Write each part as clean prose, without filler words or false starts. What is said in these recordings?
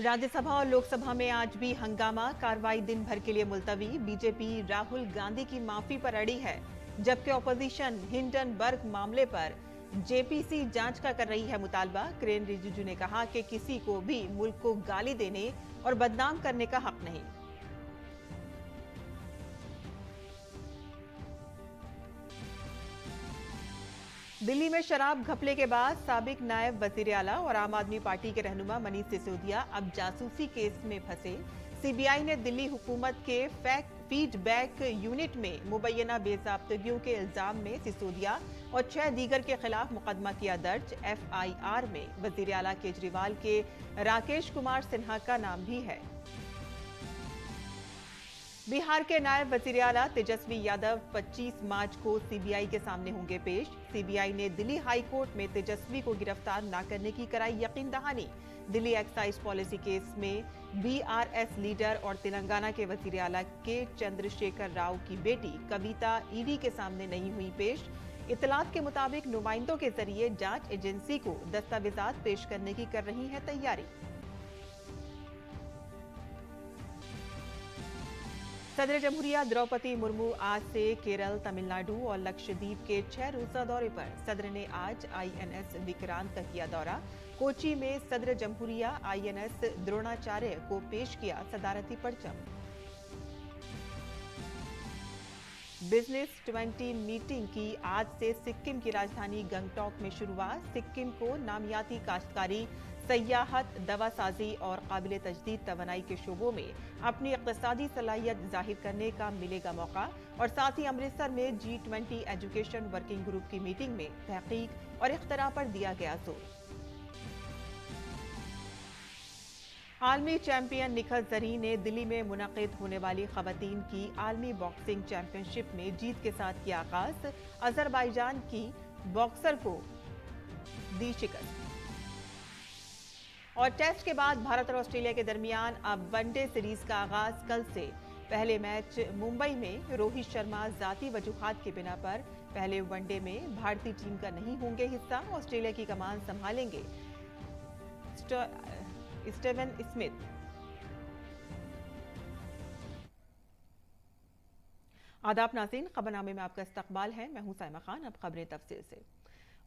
राज्यसभा और लोकसभा में आज भी हंगामा, कार्रवाई दिन भर के लिए मुलतवी। बीजेपी राहुल गांधी की माफी पर अड़ी है, जबकि ऑपोजिशन हिंडनबर्ग मामले पर जेपीसी जांच का कर रही है मुतालबा। किरेन रिजिजू ने कहा कि किसी को भी मुल्क को गाली देने और बदनाम करने का हक नहीं। दिल्ली में शराब घपले के बाद साबिक नायब वजीर आला और आम आदमी पार्टी के रहनुमा मनीष सिसोदिया अब जासूसी केस में फंसे। सीबीआई ने दिल्ली हुकूमत के फीडबैक यूनिट में मुबैना बेज़ाब्तगियों के इल्जाम में सिसोदिया और 6 दीगर के खिलाफ मुकदमा किया दर्ज। एफआईआर में वजीर आला केजरीवाल के राकेश कुमार सिन्हा का नाम भी है। बिहार के नायब वजीर आला तेजस्वी यादव 25 मार्च को सीबीआई के सामने होंगे पेश। सीबीआई ने दिल्ली हाई कोर्ट में तेजस्वी को गिरफ्तार न करने की कराई यकीन दहानी। दिल्ली एक्साइज पॉलिसी केस में बीआरएस लीडर और तेलंगाना के वजीर आला के चंद्रशेखर राव की बेटी कविता ईडी के सामने नहीं हुई पेश। इतलात के मुताबिक नुमाइंदों के जरिए जांच एजेंसी को दस्तावेजात पेश करने की कर रही है तैयारी। सदर जमहूरिया द्रौपदी मुर्मू आज से केरल, तमिलनाडु और लक्षद्वीप के 6 रोजा दौरे पर। सदर ने आज आईएनएस विक्रांत का किया दौरा। कोची में सदर जमहूरिया आईएनएस द्रोणाचार्य को पेश किया सदारती परचम। बिजनेस 20 मीटिंग की आज से सिक्किम की राजधानी गंगटोक में शुरुआत। सिक्किम को नामियाती काश्तकारी, सयाहत, दवासाजी और काबिल तजदीद तवानाई के शोबों में अपनी इक़्तिसादी सलाहियत जाहिर करने का मिलेगा मौका। और साथ ही अमृतसर में G20 एजुकेशन वर्किंग ग्रुप की मीटिंग में तहकीक और इख्तरा पर दिया गया जोर। आलमी चैंपियन निखत जरीन ने दिल्ली में मुनक़िद होने वाली खवातीन की आलमी बॉक्सिंग चैंपियनशिप में जीत के साथ किया आगाज। अजरबैजान की बॉक्सर को दी शिकस्त। और टेस्ट के बाद भारत और ऑस्ट्रेलिया के दरमियान अब वनडे सीरीज का आगाज कल से। पहले मैच मुंबई में रोहित शर्मा जाती वजूहात की बिना पर पहले वनडे में भारतीय टीम का नहीं होंगे हिस्सा। ऑस्ट्रेलिया की कमान संभालेंगे स्टीवन स्मिथ। आदाब नाज़रीन, खबरनामे में आपका इस्तकबाल है। मैं हूं साइमा खान। अब खबरें तफसील से।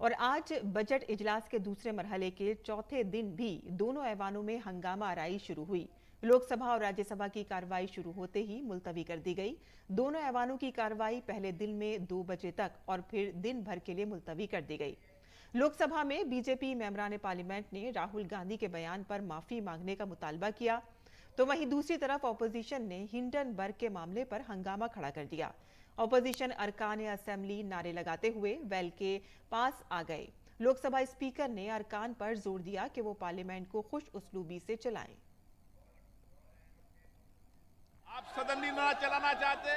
और आज बजट इजलास के दूसरे मरहले के चौथे दिन भी दोनों ऐवानों में हंगामा आराई शुरू हुई। लोकसभा और राज्यसभा की कार्रवाई शुरू होते ही मुलतवी कर दी गई। दोनों ऐवानों की कार्रवाई पहले दिन में 2 बजे तक और फिर दिन भर के लिए मुलतवी कर दी गई। लोकसभा में बीजेपी मेंबरान पार्लियामेंट ने राहुल गांधी के बयान पर माफी मांगने का मुतालबा किया, तो वहीं दूसरी तरफ ऑपोजिशन ने हिंडनबर्ग के मामले पर हंगामा खड़ा कर दिया। ऑपोजिशन अरकान असेंबली नारे लगाते हुए वेल के पास आ गए। लोकसभा स्पीकर ने अरकान पर जोर दिया कि वो पार्लियामेंट को खुश उसलूबी से चलाएं। आप सदन नहीं चलाना चाहते,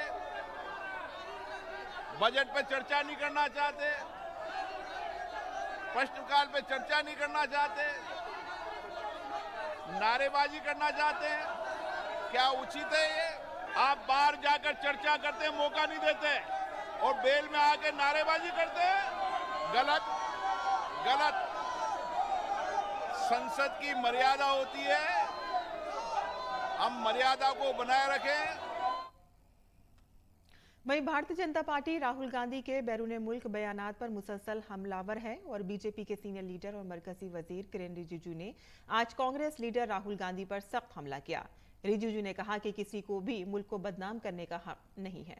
बजट पे चर्चा नहीं करना चाहते, प्रश्नकाल पे चर्चा नहीं करना चाहते, नारेबाजी करना चाहते हैं। क्या उचित है ये? आप बाहर जाकर चर्चा करते हैं, मौका नहीं देते और बेल में आके नारेबाजी करते हैं। गलत गलत। संसद की मर्यादा होती है, हम मर्यादा को बनाए रखें। वहीं भारतीय जनता पार्टी राहुल गांधी के बैरून मुल्क बयानात पर मुसलसल हमलावर है और बीजेपी के सीनियर लीडर और मरकजी वजीर किरेन रिजिजू ने आज कांग्रेस लीडर राहुल गांधी पर सख्त हमला किया। रिजिजू ने कहा कि किसी को भी मुल्क को बदनाम करने का हक नहीं है।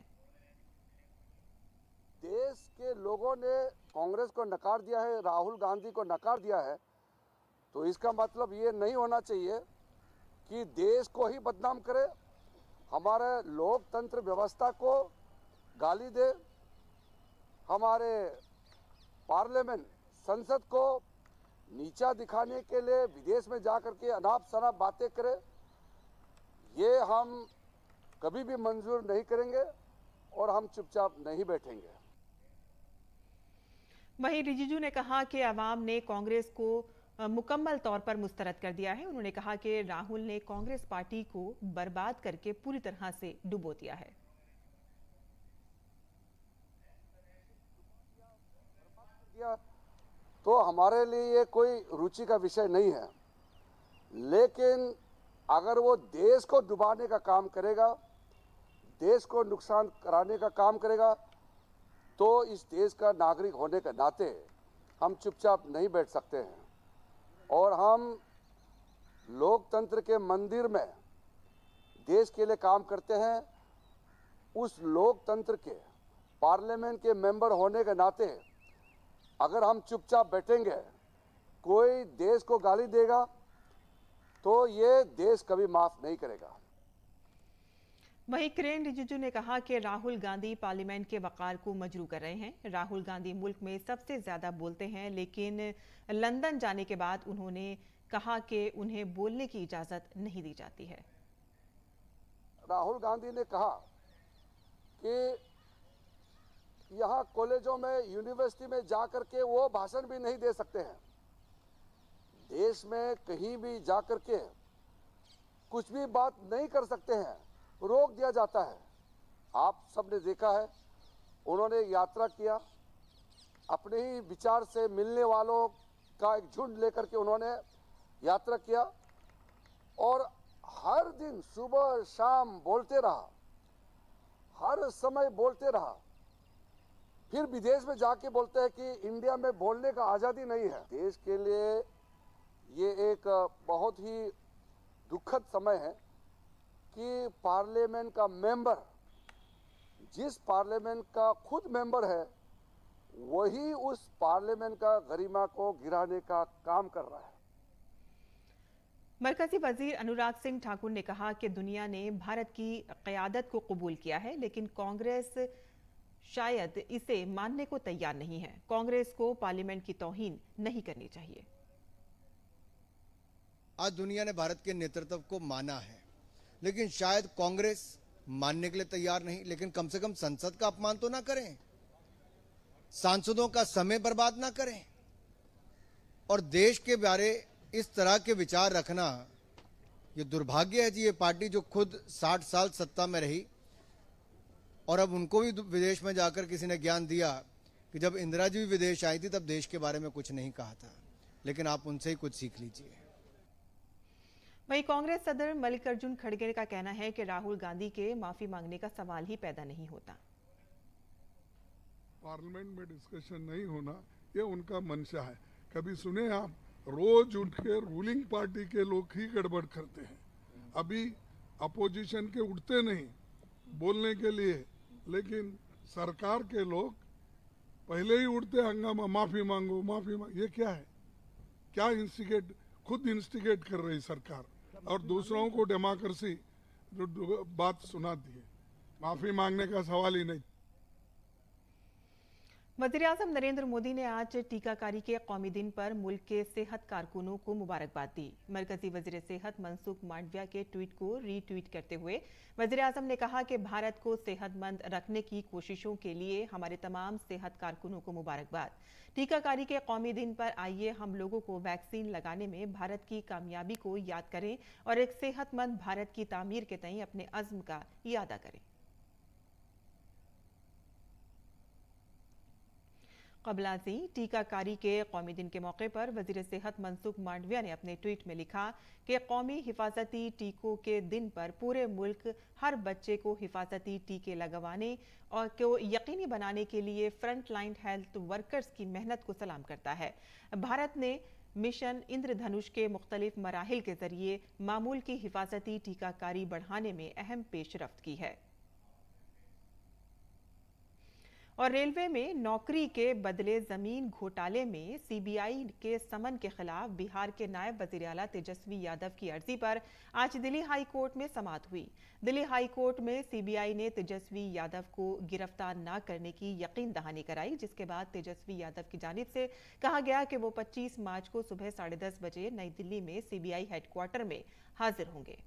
देश के लोगों ने कांग्रेस को नकार दिया है, राहुल गांधी को नकार दिया है, तो इसका मतलब ये नहीं होना चाहिए कि देश को ही बदनाम करे, हमारे लोकतंत्र व्यवस्था को गाली दे, हमारे पार्लियामेंट संसद को नीचा दिखाने के लिए विदेश में जाकर के अनाप शनाप बातें करे। ये हम कभी भी मंजूर नहीं करेंगे और हम चुपचाप नहीं बैठेंगे। वहीं रिजिजू ने कहा कि अवाम ने कांग्रेस को मुकम्मल तौर पर मुस्तरद कर दिया है। उन्होंने कहा कि राहुल ने कांग्रेस पार्टी को बर्बाद करके पूरी तरह से डुबो दिया है। तो हमारे लिए ये कोई रुचि का विषय नहीं है, लेकिन अगर वो देश को डुबाने का काम करेगा, देश को नुकसान कराने का काम करेगा, तो इस देश का नागरिक होने के नाते हम चुपचाप नहीं बैठ सकते हैं। और हम लोकतंत्र के मंदिर में देश के लिए काम करते हैं। उस लोकतंत्र के पार्लियामेंट के मेंबर होने के नाते अगर हम चुपचाप बैठेंगे, कोई देश को गाली देगा तो ये देश कभी माफ नहीं करेगा। वहीं किरेन रिजिजू ने कहा कि राहुल गांधी पार्लियामेंट के वकार को मजरू कर रहे हैं। राहुल गांधी मुल्क में सबसे ज्यादा बोलते हैं, लेकिन लंदन जाने के बाद उन्होंने कहा कि उन्हें बोलने की इजाजत नहीं दी जाती है। राहुल गांधी ने कहा कि यहाँ कॉलेजों में, यूनिवर्सिटी में जाकर के वो भाषण भी नहीं दे सकते हैं। देश में कहीं भी जाकर के कुछ भी बात नहीं कर सकते हैं, रोक दिया जाता है। आप सबने देखा है, उन्होंने यात्रा किया, अपने ही विचार से मिलने वालों का एक झुंड लेकर के उन्होंने यात्रा किया और हर दिन सुबह शाम बोलते रहा, हर समय बोलते रहा। फिर विदेश में जाके बोलते हैं कि इंडिया में बोलने का आज़ादी नहीं है। देश के लिए ये एक बहुत ही दुखद समय है कि पार्लियामेंट का मेंबर, जिस पार्लियामेंट का खुद मेंबर है, वही उस पार्लियामेंट का गरिमा को गिराने का काम कर रहा है। मरकजी वजीर अनुराग सिंह ठाकुर ने कहा कि दुनिया ने भारत की क़यादत को कबूल किया है, लेकिन कांग्रेस शायद इसे मानने को तैयार नहीं है। कांग्रेस को पार्लियामेंट की तौहीन नहीं करनी चाहिए। आज दुनिया ने भारत के नेतृत्व को माना है, लेकिन शायद कांग्रेस मानने के लिए तैयार नहीं। लेकिन कम से कम संसद का अपमान तो ना करें, सांसदों का समय बर्बाद ना करें और देश के बारे इस तरह के विचार रखना, ये दुर्भाग्य है जी। ये पार्टी जो खुद 60 साल सत्ता में रही और अब उनको भी विदेश में जाकर किसी ने ज्ञान दिया कि जब इंदिरा जी भी विदेश आई थी तब देश के बारे में कुछ नहीं कहा था, लेकिन आप उनसे ही कुछ सीख लीजिए। वहीं कांग्रेस सदर मल्लिकार्जुन खड़गे का कहना है कि राहुल गांधी के माफी मांगने का सवाल ही पैदा नहीं होता। पार्लियामेंट में डिस्कशन नहीं होना ये उनका मंशा है। कभी सुने आप, रोज उठ के रूलिंग पार्टी के लोग ही गड़बड़ करते हैं। अभी अपोजिशन के उठते नहीं बोलने के लिए, लेकिन सरकार के लोग पहले ही उठते हंगामा, माफी मांगो माफी मांगो। ये क्या है? क्या इंस्टिगेट, खुद इंस्टिगेट कर रही सरकार और दूसरों को डेमोक्रेसी जो बात सुनाती है। माफी मांगने का सवाल ही नहीं। वज़ीर-ए-आज़म नरेंद्र मोदी ने आज टीकाकारी के कौमी दिन पर मुल्क के सेहत कारकुनों को मुबारकबाद दी। मरकजी वज़ीर सेहत मनसुख मांडविया के ट्वीट को रीट्वीट करते हुए वज़ीर-ए-आज़म ने कहा कि भारत को सेहतमंद रखने की कोशिशों के लिए हमारे तमाम सेहत कारकुनों को मुबारकबाद। टीकाकारी के कौमी दिन पर आइए हम लोगों को वैक्सीन लगाने में भारत की कामयाबी को याद करें और एक सेहतमंद भारत की तामीर के तय अपने अज़्म का इरादा करें। कबलाजी टीकाकारी के कौमी दिन के मौके पर वज़ीर सेहत मनसुख मांडविया ने अपने ट्वीट में लिखा कि कौमी हिफाजती टीकों के दिन पर पूरे मुल्क हर बच्चे को हिफाजती टीके लगवाने और को यकीनी बनाने के लिए फ्रंट लाइन हेल्थ वर्कर्स की मेहनत को सलाम करता है। भारत ने मिशन इंद्रधनुष के मुख्तलिफ मराहिल के जरिए मामूल की हिफाजती टीकाकारी बढ़ाने में अहम पेशरफ्त की है। और रेलवे में नौकरी के बदले जमीन घोटाले में सीबीआई के समन के खिलाफ बिहार के नायब वजीर आला तेजस्वी यादव की अर्जी पर आज दिल्ली हाई कोर्ट में समाअत हुई। दिल्ली हाई कोर्ट में सीबीआई ने तेजस्वी यादव को गिरफ्तार न करने की यकीन दहानी कराई, जिसके बाद तेजस्वी यादव की जानिब से कहा गया कि वो 25 मार्च को सुबह 10:30 बजे नई दिल्ली में सीबीआई हेडक्वार्टर में हाजिर होंगे।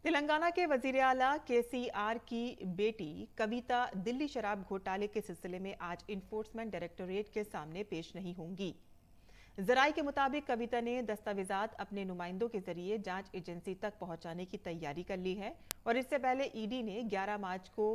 तेलंगाना के वजीर आला केसीआर की बेटी कविता दिल्ली शराब घोटाले के सिलसिले में आज इन्फोर्समेंट डायरेक्टोरेट के सामने पेश नहीं होंगी। जराये के मुताबिक कविता ने दस्तावेजात अपने नुमाइंदों के जरिए जांच एजेंसी तक पहुंचाने की तैयारी कर ली है और इससे पहले ईडी ने 11 मार्च को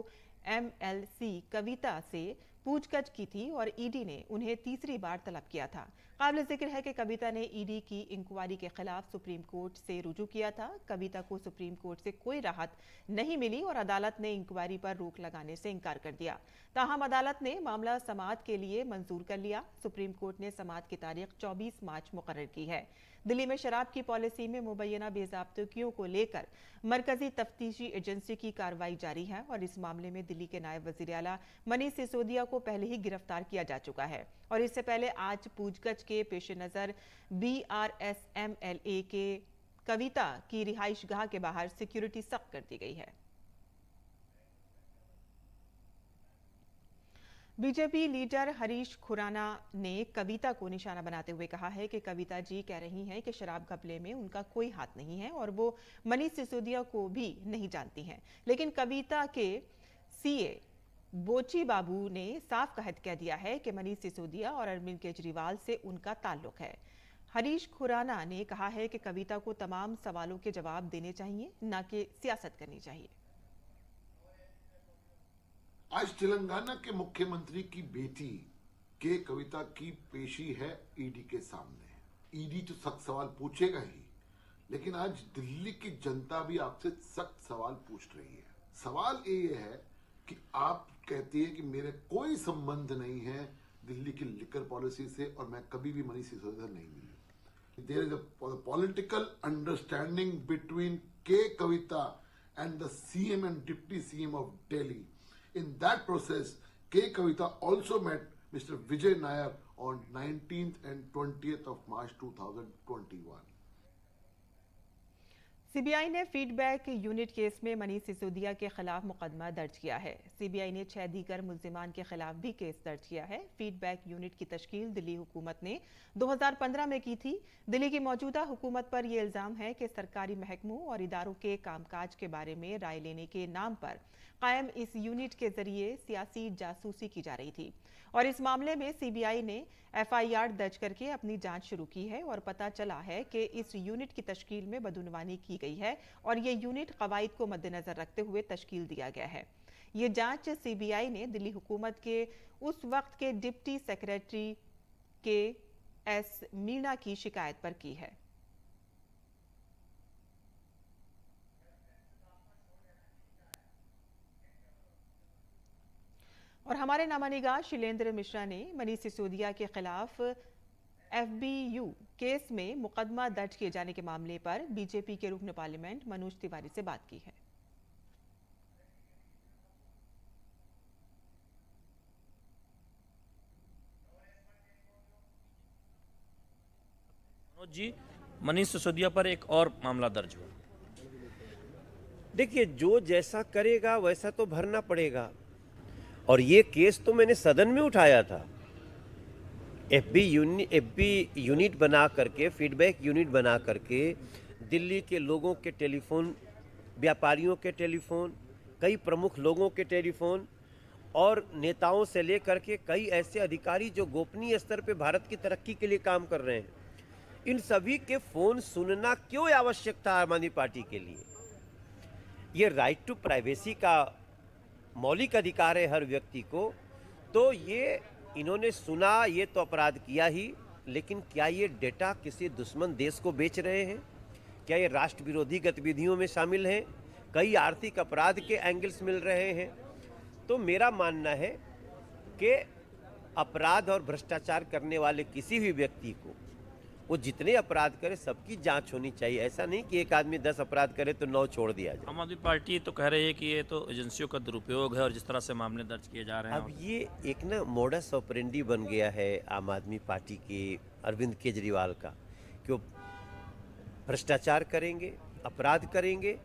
एमएलसी कविता से पूछताछ की थी और ईडी ने उन्हें तीसरी बार तलब किया था। काबिल जिक्र है कि कविता ने ईडी की इंक्वायरी के खिलाफ सुप्रीम कोर्ट से रुजू किया था। कविता को सुप्रीम कोर्ट से कोई राहत नहीं मिली और अदालत ने इंक्वायरी पर रोक लगाने से इनकार कर दिया। ताहम अदालत ने मामला समाअत के लिए मंजूर कर लिया। सुप्रीम कोर्ट ने समाअत की तारीख 24 मार्च मुकर्रर की है। दिल्ली में शराब की पॉलिसी में मुबैना बेज़ाब्तगियों को लेकर मरकजी तफ्तीशी एजेंसी की कार्रवाई जारी है और इस मामले में दिल्ली के नायब वज़ीर आला मनीष सिसोदिया को पहले ही गिरफ्तार किया जा चुका है और इससे पहले आज पूछगछ के पेश नज़र BRSMLA के कविता की रिहाइशगाह के बाहर सिक्योरिटी सख्त कर दी गई है। बीजेपी लीडर हरीश खुराना ने कविता को निशाना बनाते हुए कहा है कि कविता जी कह रही हैं कि शराब घपले में उनका कोई हाथ नहीं है और वो मनीष सिसोदिया को भी नहीं जानती हैं। लेकिन कविता के CA बोची बाबू ने साफ कह दिया है कि मनीष सिसोदिया और अरविंद केजरीवाल से उनका ताल्लुक है। हरीश खुराना ने कहा है कि कविता को तमाम सवालों के जवाब देने चाहिए, न कि सियासत करनी चाहिए। आज तेलंगाना के मुख्यमंत्री की बेटी के कविता की पेशी है ईडी के सामने। ईडी तो सख्त सवाल पूछेगा ही, लेकिन आज दिल्ली की जनता भी आपसे सख्त सवाल पूछ रही है। सवाल ये है कि आप कहती है कि मेरे कोई संबंध नहीं है दिल्ली की लिकर पॉलिसी से और मैं कभी भी मनीष सिसोदिया नहीं मिली। There is a political understanding between K Kavitha and the CM and Deputy CM of Delhi. In that process, K. Kavita also met Mr. Vijay Nair on 19th and 20th of March 2021. CBI ने feedback unit case में मनीष सिसोदिया के खिलाफ मुकदमा दर्ज किया है। CBI ने 6 दीगर मुल्जिमान के खिलाफ भी केस दर्ज किया है। फीडबैक यूनिट की तश्कील दिल्ली हुकूमत ने 2015 में की थी। दिल्ली की मौजूदा हुकूमत पर यह इल्जाम है कि सरकारी महकमों और इदारों के कामकाज के बारे में राय लेने के नाम पर कायम इस यूनिट के जरिए सियासी जासूसी की जा रही थी और इस मामले में CBI ने FIR दर्ज करके अपनी जांच शुरू की है और पता चला है कि इस यूनिट की तश्कील में बदउनवानी की गई है और ये यूनिट कवायद को मद्देनजर रखते हुए तश्कील दिया गया है। ये जांच CBI ने दिल्ली हुकूमत के उस वक्त के डिप्टी सेक्रेटरी KS मीणा की शिकायत पर की है। और हमारे नामानिगाह शैलेंद्र मिश्रा ने मनीष सिसोदिया के खिलाफ FBU केस में मुकदमा दर्ज किए जाने के मामले पर बीजेपी के रुकन पार्लियामेंट मनोज तिवारी से बात की है। मनोज जी, मनीष सिसोदिया पर एक और मामला दर्ज हुआ। देखिए, जो जैसा करेगा वैसा तो भरना पड़ेगा और ये केस तो मैंने सदन में उठाया था। FB यूनिट बना करके, फीडबैक यूनिट बना करके दिल्ली के लोगों के टेलीफोन, व्यापारियों के टेलीफोन, कई प्रमुख लोगों के टेलीफोन और नेताओं से लेकर के कई ऐसे अधिकारी जो गोपनीय स्तर पे भारत की तरक्की के लिए काम कर रहे हैं, इन सभी के फ़ोन सुनना क्यों आवश्यक था आम आदमी पार्टी के लिए? ये राइट टू प्राइवेसी का मौलिक अधिकार है हर व्यक्ति को। तो ये इन्होंने सुना, ये तो अपराध किया ही, लेकिन क्या ये डेटा किसी दुश्मन देश को बेच रहे हैं? क्या ये राष्ट्र विरोधी गतिविधियों में शामिल हैं? कई आर्थिक अपराध के एंगल्स मिल रहे हैं। तो मेरा मानना है कि अपराध और भ्रष्टाचार करने वाले किसी भी व्यक्ति को, वो जितने अपराध करे सबकी जांच होनी चाहिए। ऐसा नहीं कि एक आदमी 10 अपराध करे तो 9 छोड़ दिया जाए। आम आदमी पार्टी तो कह रही है कि ये तो एजेंसियों का दुरुपयोग है और जिस तरह से मामले दर्ज किए जा रहे हैं। अब ये एक ना मोडस ऑपरेंडी बन गया है आम आदमी पार्टी के अरविंद केजरीवाल का, कि वो भ्रष्टाचार करेंगे, अपराध करेंगे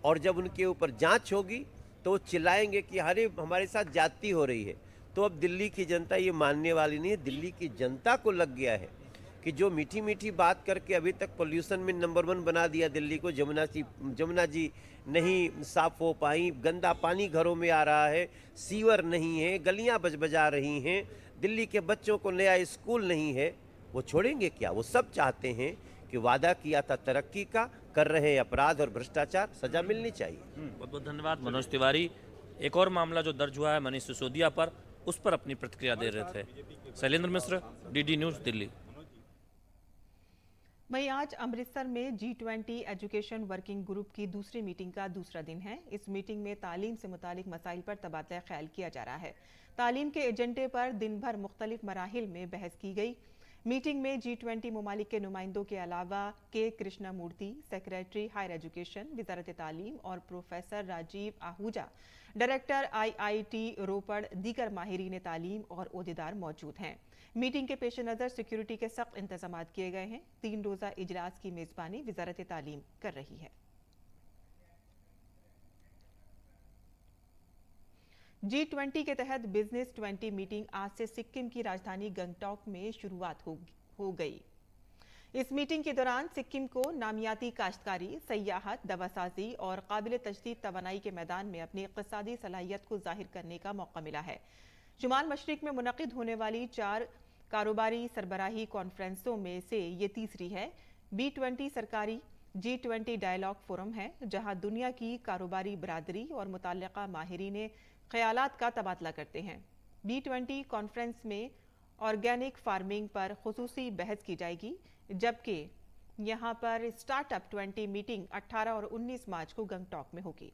और जब उनके ऊपर जांच होगी तो वो चिल्लाएंगे कि अरे हमारे साथ ज्यादती हो रही है। तो अब दिल्ली की जनता ये मानने वाली नहीं है। दिल्ली की जनता को लग गया है कि जो मीठी मीठी बात करके अभी तक पोल्यूशन में नंबर 1 बना दिया दिल्ली को, जमुना जी नहीं साफ हो पाई, गंदा पानी घरों में आ रहा है, सीवर नहीं है, गलियां बजबजा रही हैं, दिल्ली के बच्चों को नया स्कूल नहीं है, वो छोड़ेंगे क्या? वो सब चाहते हैं कि वादा किया था तरक्की का, कर रहे हैं अपराध और भ्रष्टाचार, सजा मिलनी चाहिए। बहुत बहुत धन्यवाद मनोज तिवारी। एक और मामला जो दर्ज हुआ है मनीष सिसोदिया पर, उस पर अपनी प्रतिक्रिया दे रहे थे शैलेंद्र मिश्र, DD न्यूज़, दिल्ली। वहीं आज अमृतसर में G20 एजुकेशन वर्किंग ग्रुप की दूसरी मीटिंग का दूसरा दिन है। इस मीटिंग में तालीम से मुतालिक मसाइल पर तबादला ख्याल किया जा रहा है। तालीम के एजेंडे पर दिन भर मुख्तलिफ मराहिल में बहस की गई। मीटिंग में G20 ममालिक के नुमाइंदों के अलावा के कृष्णमूर्ति, सेक्रेटरी हायर एजुकेशन, वजारत तालीम और professor Rajeev Ahuja, director IIT Ropar, दीगर माहिरीन तालीम और ओहदेदार मौजूद हैं। मीटिंग के पेश नज़र सिक्योरिटी के सख्त इंतजाम किए गए हैं। 3 रोज़ा इजलास की मेज़बानी वजारत तालीम कर रही है। G20 के तहत बिजनेस 20 मीटिंग आज से सिक्किम की राजधानी गंगटोक में शुरुआत हो गई। इस मीटिंग के दौरान सिक्किम को नामियाती काश्तकारी, सयाहत, दवासाजी और काबिल तजदीद तवानाई के मैदान में अपनी इक़्तिसादी सलाहियत को जाहिर करने का मौका मिला है। शुमाल मशरिक में मुनक़िद होने वाली 4 कारोबारी सरबराही कॉन्फ्रेंसों में से ये तीसरी है। B20 सरकारी G20 डायलॉग फोरम है, जहां दुनिया की कारोबारी बरादरी और मुतल्लिका माहिरीन ख्यालात का तबादला करते हैं। B20 कॉन्फ्रेंस में ऑर्गेनिक फार्मिंग पर खुसूसी बहस की जाएगी, जबकि यहां पर स्टार्टअप 20 मीटिंग 18 और 19 मार्च को गंगटोक में होगी।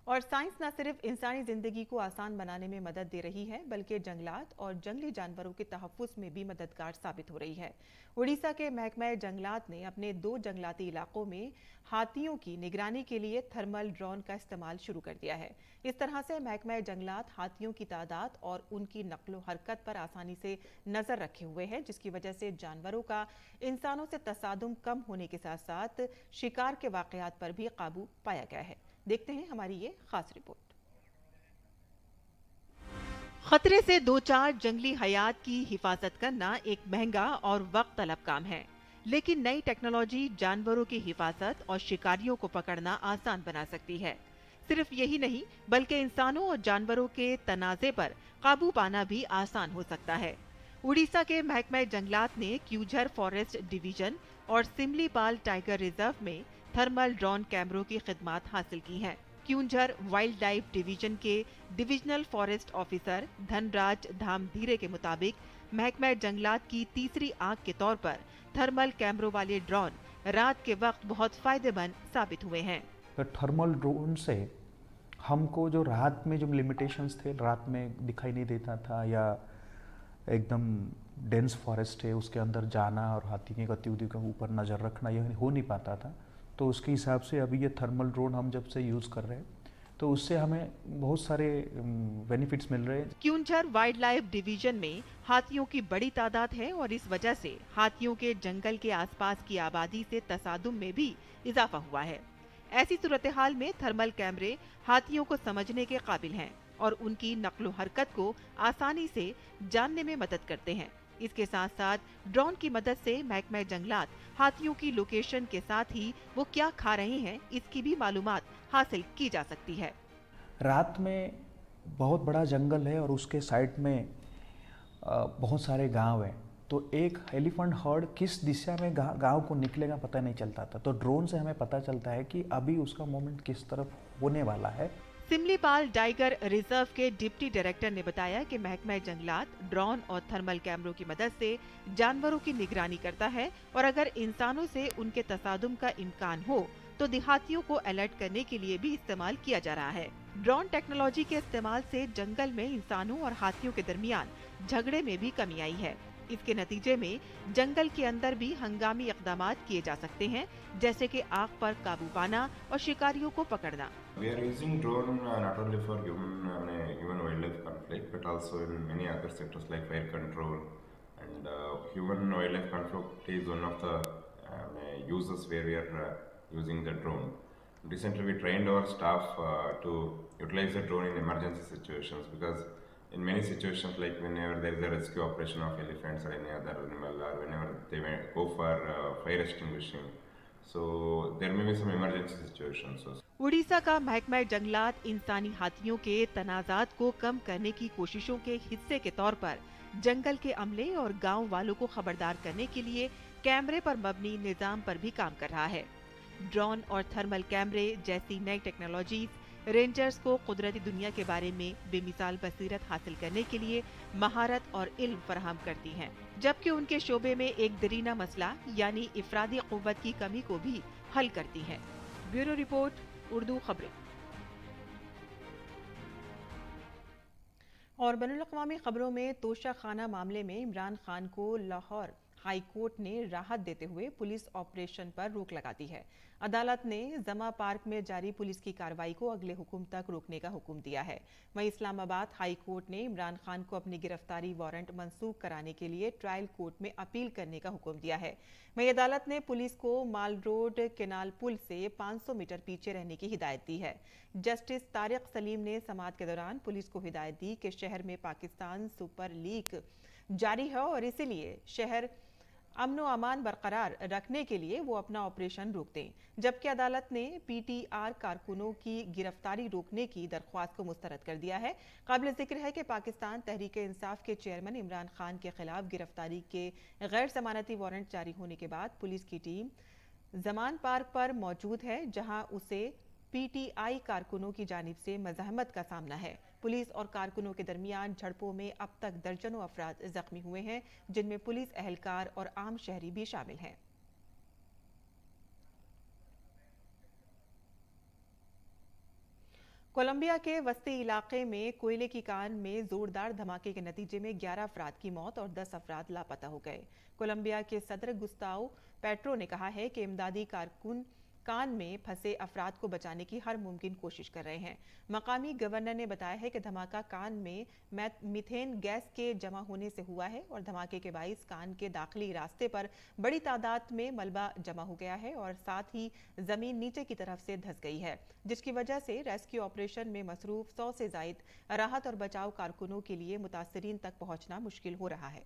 और साइंस न सिर्फ इंसानी जिंदगी को आसान बनाने में मदद दे रही है, बल्कि जंगलात और जंगली जानवरों के तहफ़्फ़ुज़ में भी मददगार साबित हो रही है। उड़ीसा के महकमा जंगलात ने अपने 2 जंगलाती इलाकों में हाथियों की निगरानी के लिए थर्मल ड्रोन का इस्तेमाल शुरू कर दिया है। इस तरह से महकमा जंगलात हाथियों की तादाद और उनकी नक्लो हरकत पर आसानी से नजर रखे हुए है, जिसकी वजह से जानवरों का इंसानों से तसादुम कम होने के साथ साथ शिकार के वाकयात पर भी काबू पाया गया है। देखते हैं हमारी ये खास रिपोर्ट। खतरे से 2-4 जंगली हयात की हिफाजत करना एक महंगा और वक्त तलब काम है, लेकिन नई टेक्नोलॉजी जानवरों की हिफाजत और शिकारियों को पकड़ना आसान बना सकती है। सिर्फ यही नहीं, बल्कि इंसानों और जानवरों के तनाज़े पर काबू पाना भी आसान हो सकता है। उड़ीसा के महकमा जंगलात ने क्यूझर फॉरेस्ट डिवीजन और सिमलीपाल टाइगर रिजर्व में थर्मल ड्रोन कैमरों की खिदमत हासिल की हैं। क्यूझर वाइल्ड लाइफ डिवीजन के डिविजनल फॉरेस्ट ऑफिसर धनराज धामधीरे के मुताबिक महकमा जंगलात की तीसरी आंख के तौर पर थर्मल कैमरों वाले ड्रोन रात के वक्त बहुत फायदेमंद साबित हुए हैं। थर्मल ड्रोन से हमको जो रात में जो लिमिटेशंस थे, रात में दिखाई नहीं देता था या एकदम डेंस फॉरेस्ट है उसके अंदर जाना और हाथी की गतिविधि के ऊपर नज़र रखना, यह हो नहीं पाता था। तो उसके हिसाब से अभी ये थर्मल ड्रोन हम जब से यूज़ कर रहे हैं तो उससे हमें बहुत सारे बेनिफिट्स मिल रहे हैं। क्यूझर वाइल्ड लाइफ डिवीजन में हाथियों की बड़ी तादाद है और इस वजह से हाथियों के जंगल के आसपास की आबादी से तसादुम में भी इजाफा हुआ है। ऐसी सूरत हाल में थर्मल कैमरे हाथियों को समझने के काबिल हैं और उनकी नक्लो हरकत को आसानी से जानने में मदद करते हैं। इसके साथ साथ ड्रोन की मदद से महकमा जंगलात हाथियों की लोकेशन के साथ ही वो क्या खा रहे हैं इसकी भी मालूमात हासिल की जा सकती है। रात में बहुत बड़ा जंगल है और उसके साइड में बहुत सारे गांव हैं, तो एक एलिफेंट हर्ड किस दिशा में गांव को निकलेगा पता नहीं चलता था। तो ड्रोन से हमें पता चलता है कि अभी उसका मूवमेंट किस तरफ होने वाला है। सिमलीपाल टाइगर रिजर्व के डिप्टी डायरेक्टर ने बताया कि महकमा जंगलात ड्रोन और थर्मल कैमरों की मदद से जानवरों की निगरानी करता है और अगर इंसानों से उनके तसादुम का इम्कान हो तो देहातियों को अलर्ट करने के लिए भी इस्तेमाल किया जा रहा है। ड्रोन टेक्नोलॉजी के इस्तेमाल से जंगल में इंसानों और हाथियों के दरमियान झगड़े में भी कमी आई है। इसके नतीजे में जंगल के अंदर भी हंगामी इक़दामात किए जा सकते हैं, जैसे कि आग पर काबू पाना और शिकारियों को पकड़ना। We are using drone not only for human wildlife conflict, but also in many other sectors like fire control and human wildlife conflict is one of the uses where we are using the drone. Recently, we trained our staff to utilize the drone in emergency situations, because in many situations, like whenever there is a rescue operation of elephants or any other animal, or whenever they may go for fire extinguishing, so there may be some emergency situations. Orissa का महकमा जंगलात इंसानी हाथियों के तनाजात को कम करने की कोशिशों के हिस्से के तौर पर जंगल के अमले और गांव वालों को खबरदार करने के लिए कैमरे पर मबनी निजाम पर भी काम कर रहा है। ड्रोन और थर्मल कैमरे जैसी नई टेक्नोलॉजी रेंजर्स को कुदरती दुनिया के बारे में बेमिसाल बसीरत हासिल करने के लिए महारत और इल्म फराहम करती हैं, जबकि उनके शोबे में एक दरीना मसला यानी इफरादी कुव्वत की कमी को भी हल करती हैं। ब्यूरो रिपोर्ट, उर्दू खबरें। और बैनुल-अक़वामी खबरों में तोशा खाना मामले में इमरान खान को लाहौर हाई कोर्ट ने राहत देते हुए पुलिस ऑपरेशन पर रोक लगा दी है। अदालत ने जमा पार्क में जारी पुलिस की कार्रवाई को अगले हुक्म तक रोकने का हुक्म दिया है। वहीं इस्लामाबाद हाई कोर्ट ने इमरान खान को अपनी गिरफ्तारी वारंट मंसूख कराने के लिए ट्रायल कोर्ट में अपील करने का हुक्म दिया है। वहीं अदालत ने पुलिस को माल रोड केनाल पुल से 500 मीटर पीछे रहने की हिदायत दी है। जस्टिस तारिक सलीम ने समाअत के दौरान पुलिस को हिदायत दी कि शहर में पाकिस्तान सुपर लीग जारी है और इसीलिए शहर अमन व अमान बरकरार रखने के लिए वो अपना ऑपरेशन रोक दें, जबकि अदालत ने पीटीआर कारकुनों की गिरफ्तारी रोकने की दरख्वास्त को मुस्तरद कर दिया है। काबिल जिक्र है कि पाकिस्तान तहरीक इंसाफ के चेयरमैन इमरान खान के खिलाफ गिरफ्तारी के गैर जमानती वारंट जारी होने के बाद पुलिस की टीम जमान पार्क पर मौजूद है, जहां उसे पीटीआई कारकुनों की जानिब से मज़ाहमत का सामना है। पुलिस और कारकुनों के दरमियान झड़पों में अब तक दर्जनों अफराद जख्मी हुए हैं, जिनमें पुलिस एहलकार और आम शहरी भी शामिल हैं। कोलंबिया के वस्ती इलाके में कोयले की कान में जोरदार धमाके के नतीजे में 11 अफराद की मौत और 10 अफराद लापता हो गए। कोलंबिया के सदर गुस्ताओ पेट्रो ने कहा है कि इमदादी कारकुन कान में फंसे अफराद को बचाने की हर मुमकिन कोशिश कर रहे हैं। मकामी गवर्नर ने बताया है कि धमाका कान में मीथेन गैस के जमा होने से हुआ है और धमाके के बाइस कान के दाखिली रास्ते पर बड़ी तादाद में मलबा जमा हो गया है और साथ ही जमीन नीचे की तरफ से धंस गई है, जिसकी वजह से रेस्क्यू ऑपरेशन में मसरूफ 100 से जायद राहत और बचाव कारकुनों के लिए मुतासरीन तक पहुंचना मुश्किल हो रहा है।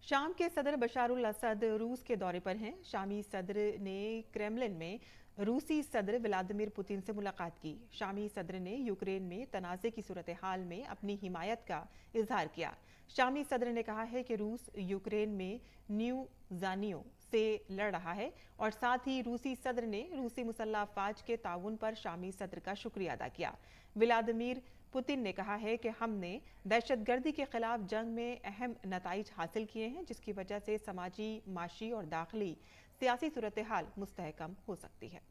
शाम के सदर बशारुल असद रूस के दौरे पर हैं। शामी सदर ने क्रेमलिन में रूसी सदर व्लादिमीर पुतिन से मुलाकात की। शामी सदर ने यूक्रेन में तनाज़े की सूरत हाल में अपनी हिमायत का इजहार किया। शामी सदर ने कहा है कि रूस यूक्रेन में न्यू जानियों से लड़ रहा है और साथ ही रूसी सदर ने रूसी मुसल्लह अफवाज के ताउन पर शामी सदर का शुक्रिया अदा किया। व्लादिमीर पुतिन ने कहा है कि हमने दहशतगर्दी के खिलाफ जंग में अहम नताइज हासिल किए हैं, जिसकी वजह से समाजी, माशी और दाखिली सियासी सूरत हाल मुस्तहकम हो सकती है।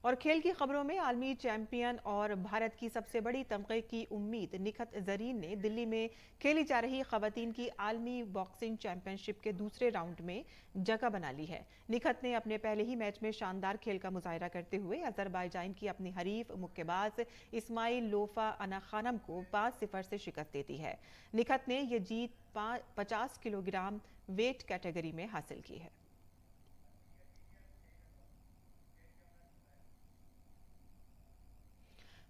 और खेल की खबरों में आलमी चैंपियन और भारत की सबसे बड़ी तमगे की उम्मीद निखत जरीन ने दिल्ली में खेली जा रही खवातीन की आलमी बॉक्सिंग चैंपियनशिप के दूसरे राउंड में जगह बना ली है। निखत ने अपने पहले ही मैच में शानदार खेल का मुजाहिरा करते हुए अजरबैजान की अपनी हरीफ मुक्केबाज इस्माइल लोफा अना खानम को 5-0 से शिकस्त देती है। निखत ने यह जीत 50 किलोग्राम वेट कैटेगरी में हासिल की है।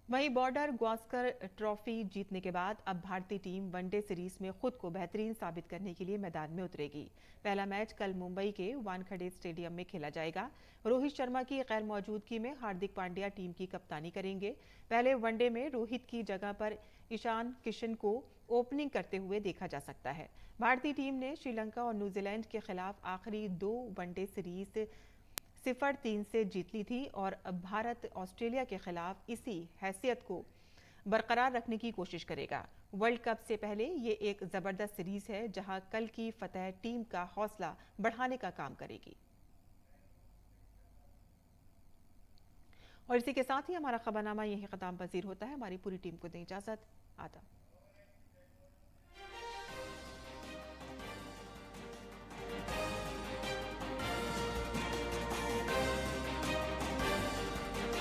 वहीं बॉर्डर गावस्कर ट्रॉफी जीतने के बाद अब भारतीय टीम वनडे सीरीज में खुद को बेहतरीन साबित करने के लिए मैदान में उतरेगी। पहला मैच कल मुंबई के वानखेड़े स्टेडियम में खेला जाएगा। रोहित शर्मा की गैर मौजूदगी में हार्दिक पांड्या टीम की कप्तानी करेंगे। पहले वनडे में रोहित की जगह पर ईशान किशन को ओपनिंग करते हुए देखा जा सकता है। भारतीय टीम ने श्रीलंका और न्यूजीलैंड के खिलाफ आखिरी 2 वनडे सीरीज 0-3 से जीत ली थी और अब भारत ऑस्ट्रेलिया के खिलाफ इसी हैसियत को बरकरार रखने की कोशिश करेगा। वर्ल्ड कप से पहले ये एक जबरदस्त सीरीज है, जहां कल की फतह टीम का हौसला बढ़ाने का काम करेगी। और इसी के साथ ही हमारा खबरनामा यही खत्म पजीर होता है। हमारी पूरी टीम को दें इजाजत। आदाब।